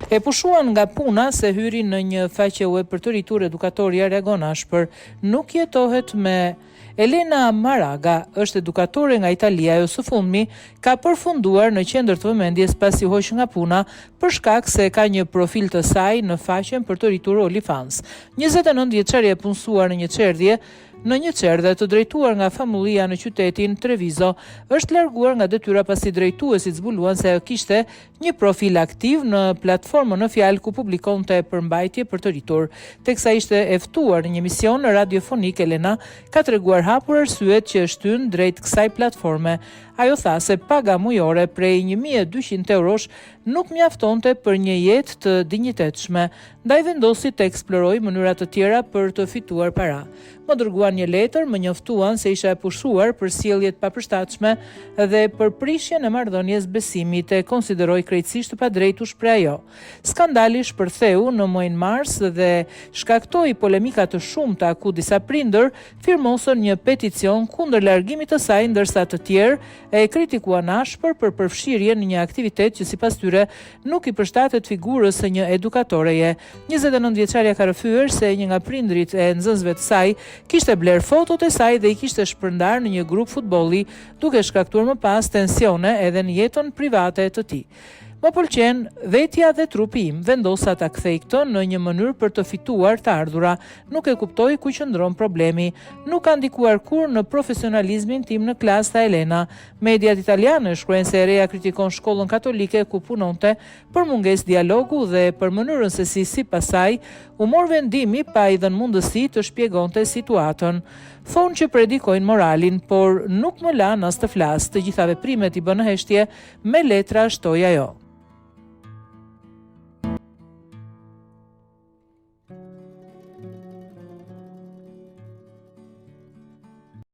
E pushuan nga puna se hyri në një faqe web për të rritur, edukatorja reagon ashpër. Nuk jetohet me Elena Maraga, është edukatore nga Italia, ajo së fundmi ka përfunduar në qendër të vëmendjes pasi u hoq nga puna për shkak se ka një profil të saj në faqen për të rritur OnlyFans. 29 vjeçaria e punësuar në një çerdhje të drejtuar nga famullia në qytetin Treviso, është larguar nga detyra pasi drejtuesit zbuluan se ajo kishte një profil aktiv në platformën në fjalë ku publikonte përmbajtje për të rritur. Teksa ishte e ftuar në një emision radiofonik, Elena ka treguar hapur arsyet që është hyrë drejt kësaj platforme. Ajo tha se paga mujore prej 1.200 eurosh nuk mjaftonte për një jetë të dinjitetshme, ndaj vendosi të eksplorojë mënyra të tjera për të fituar para. Më dërguan një letër, më njoftuan se isha e pushuar për sjellje të papërshtatshme dhe për prishjen e marrëdhënies besimit, e konsideroi krejtësisht të padrejtuar për ajo. Skandali shpërtheu në muajin mars dhe shkaktoi polemika të shumta ku disa prindër firmosën një peticion kundër largimit të saj, ndërsa të tjerë e kritikuan ashpër për përfshirjen në një aktivitet që sipas tyre nuk i përshtatet figurës së një edukatoreje. 29 vjeçaria ka rrëfyer se një nga prindrit e nxënësve të saj kishte bler fotot e saj dhe i kishte shpërndar në një grup futbolli, duke shkaktuar më pas tensione edhe në jetën private të tij. Më pëlqen vetja dhe trupi im, vendosa ta kthej këtë në një mënyrë për të fituar të ardhura. Nuk e kuptoj ku qëndron problemi. Nuk ka ndikuar kur në profesionalizmin tim në klasë, tha Elena. Mediat italiane shkruajnë se e reja kritikon shkollën katolike ku punonte për mungesë dialogu dhe për mënyrën se si sipas saj u mor vendimi pa i dhënë mundësi të shpjegonte situatën. Thonë që predikojnë moralin, por nuk më lanë as të flas. Të gjitha veprimet i bënë heshtje me letra, shtoi ajo.